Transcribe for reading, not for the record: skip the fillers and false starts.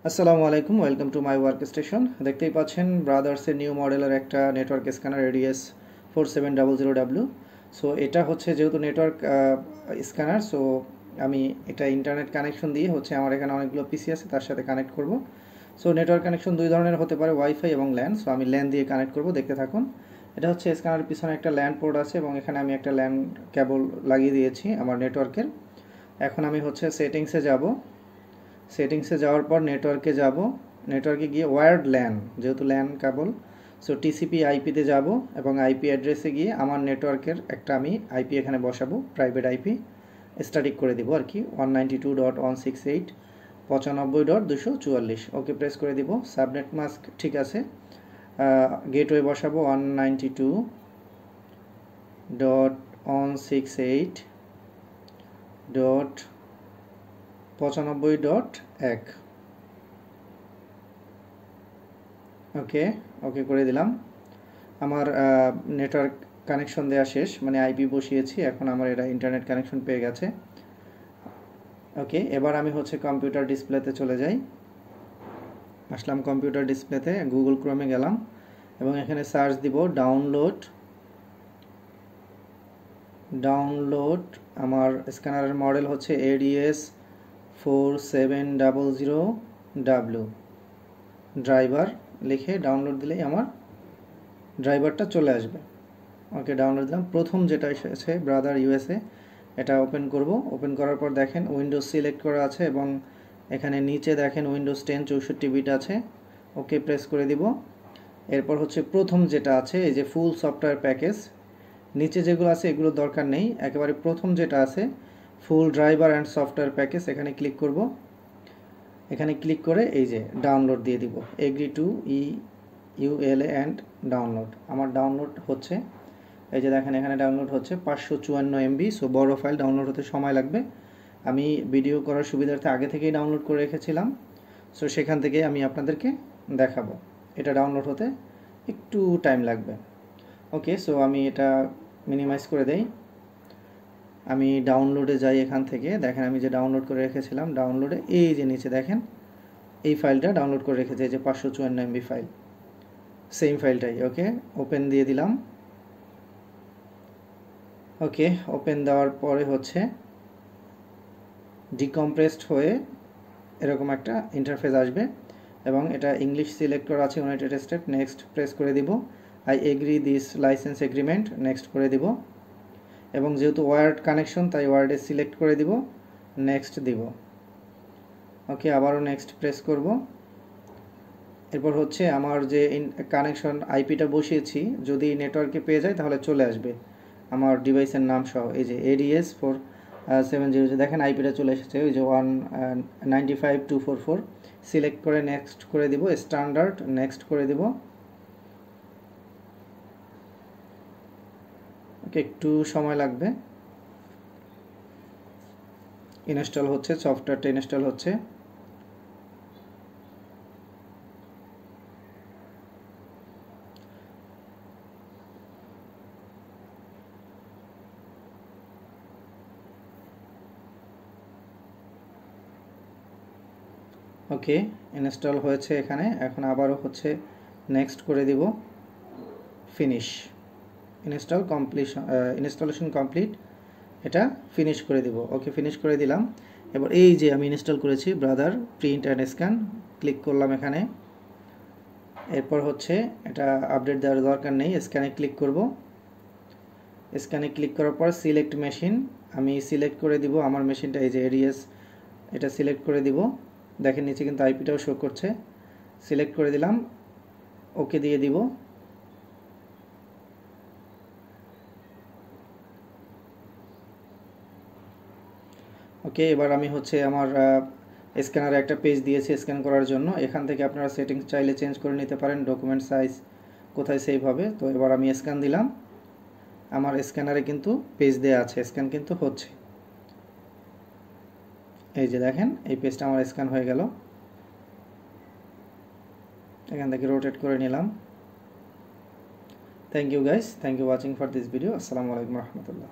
আসসালামু আলাইকুম, welcome to my work station. দেখতেই পাচ্ছেন ব্রাদার্সের নিউ মডেলের একটা network scanner ads 4700W। So এটা হচ্ছে যেহেতু নেটওয়ার্ক স্ক্যানার, সো আমি এটা ইন্টারনেট কানেকশন দিয়ে হচ্ছে আমার এখানে অনেকগুলো পিসি আছে তার সাথে কানেক্ট করব। সো নেটওয়ার্ক কানেকশন দুই ধরনের হতে পারে, ওয়াইফাই এবং ল্যান। সো আমি ল্যান দিয়ে কানেক্ট করব, দেখতে থাকুন। এটা হচ্ছে স্ক্যানারের পিছনে একটা ল্যান পোর্ট আছে এবং এখানে আমি একটা ল্যান কেবল লাগিয়ে দিয়েছি আমার নেটওয়ার্কের। এখন আমি হচ্ছে সেটিংসে যাব। সেটিংসে যাওয়ার পর নেটওয়ার্কে যাব। নেটওয়ার্কে গিয়ে ওয়্যার্ড ল্যান, যেহেতু ল্যান কেবল, সো টিসিপি আইপিতে যাব এবং আইপি অ্যাড্রেসে গিয়ে আমার নেটওয়ার্কের একটা আমি আইপি এখানে বসাবো, প্রাইভেট আইপি স্ট্যাটিক করে দিব আর কি, 192.168.95.244। ওকে প্রেস করে দিব। সাবনেট মাস্ক ঠিক আছে। গেটওয়ে বসাবো 192.168.95.1। ওকে, ওকে করে দিলাম। আমার নেটওয়ার্ক কানেকশন দেওয়া শেষ, মানে আইপি বসিয়েছি, এখন আমার এটা ইন্টারনেট কানেকশন পেয়ে গেছে। ওকে, এবার আমি হচ্ছে কম্পিউটার ডিসপ্লেতে চলে যাই। আসলাম কম্পিউটার ডিসপ্লেতে, গুগল ক্রোমে গেলাম এবং এখানে সার্চ দিব ডাউনলোড। আমার স্ক্যানারের মডেল হচ্ছে ADS 4700W। ড্রাইভার লিখে ডাউনলোড দিলেই আমার ড্রাইভারটা চলে আসবে। ওকে, ডাউনলোড দিলাম। প্রথম যেটা এসেছে ব্রাদার USA, এটা ওপেন করব। ওপেন করার পর দেখেন উইন্ডোজ সিলেক্ট করা আছে এবং এখানে নিচে দেখেন উইন্ডোজ 10 64 বিট আছে। ওকে প্রেস করে দিব। এরপর হচ্ছে প্রথম যেটা আছে, এই যে ফুল সফটওয়্যার প্যাকেজ, নিচে যেগুলো আছে এগুলো দরকার নেই, একেবারে প্রথম যেটা আছে ফুল ড্রাইভার অ্যান্ড সফটওয়্যার প্যাকেজ, এখানে ক্লিক করব। এখানে ক্লিক করে এই যে ডাউনলোড দিয়ে দিব, agree to EULA and download. আমার ডাউনলোড হচ্ছে, এই যে দেখেন এখানে ডাউনলোড হচ্ছে 554 MB। সো বড় ফাইল ডাউনলোড হতে সময় লাগবে। আমি ভিডিও করার সুবিধার্থে আগে থেকেই ডাউনলোড করে রেখেছিলাম, সো সেখান থেকে আমি আপনাদেরকে দেখাবো। এটা ডাউনলোড হতে একটু টাইম লাগবে। ওকে, সো আমি এটা মিনিমাইজ করে দেই। আমি ডাউনলোডে যাই, এখান থেকে দেখেন আমি যে ডাউনলোড করে রেখেছিলাম, ডাউনলোডে এই যে নিচে দেখেন এই ফাইলটা ডাউনলোড করে রেখেছে, এই যে 554 MB ফাইল, সেম ফাইলটাই। ওকে, ওপেন দিয়ে দিলাম। ওকে, ওপেন দেওয়ার পরে হচ্ছে ডিকম্প্রেসড হয়ে এরকম একটা ইন্টারফেস আসবে এবং এটা ইংলিশ সিলেক্ট করা আছে, ইউনাইটেড স্টেট। নেক্সট প্রেস করে দিব। I agree this licence agreement, next করে দিব। এবং যেহেতু ওয়ার্ড কানেকশন তাই ওয়ার্ডে সিলেক্ট করে দিব, নেক্সট দিব। ওকে, আবারও নেক্সট প্রেস করব। এরপর হচ্ছে আমার যে কানেকশন আইপিটা বসিয়েছি, যদি নেটওয়ার্কে পেয়ে যায় তাহলে চলে আসবে আমার ডিভাইসের নাম সহ। এই যে ADS 4700, দেখেন আইপিটা চলে এসেছে, ওই যে 195.244। সিলেক্ট করে নেক্সট করে দিব, স্ট্যান্ডার্ড নেক্সট করে দিব। ওকে, একটু সময় লাগবে, ইনস্টল হচ্ছে, সফটওয়্যারটা ইনস্টল হচ্ছে। ওকে, ইনস্টল হয়েছে এখানে। এখন আবারও হচ্ছে নেক্সট করে দিব, ফিনিশ। ইনস্টলেশন কমপ্লিট, এটা ফিনিশ করে দিব। ওকে, ফিনিশ করে দিলাম। এবার এই যে আমি ইনস্টল করেছি brother print and scan, click করলাম এখানে। এরপর হচ্ছে এটা আপডেট দেওয়ার দরকার নেই, স্ক্যানে ক্লিক করব। স্ক্যানে ক্লিক করার পর সিলেক্ট মেশিন, আমি সিলেক্ট করে দিব আমার মেশিনটা, এই যে ADS, এটা সিলেক্ট করে দিব। দেখেন নিচে কিন্তু আইপিটাও শো করছে, সিলেক্ট করে দিলাম, ওকে দিয়ে দিব। ওকে, এবার আমি হচ্ছে আমার স্ক্যানারে একটা পেজ দিয়েছি স্ক্যান করার জন্য, এখান থেকে আপনারা সেটিংস চাইলে চেঞ্জ করে নিতে পারেন, ডকুমেন্ট সাইজ কোথায় সেভ হবে। তো এবার আমি স্ক্যান দিলাম, আমার স্ক্যানারে কিন্তু পেজ দেওয়া আছে, স্ক্যান কিন্তু হচ্ছে। এই যে দেখেন এই পেজটা আমার স্ক্যান হয়ে গেল। এখান থেকে রোটেট করে নিলাম। Thank you guys, thank you watching for this video. আসসালামু আলাইকুম রহমতুল্লাহ।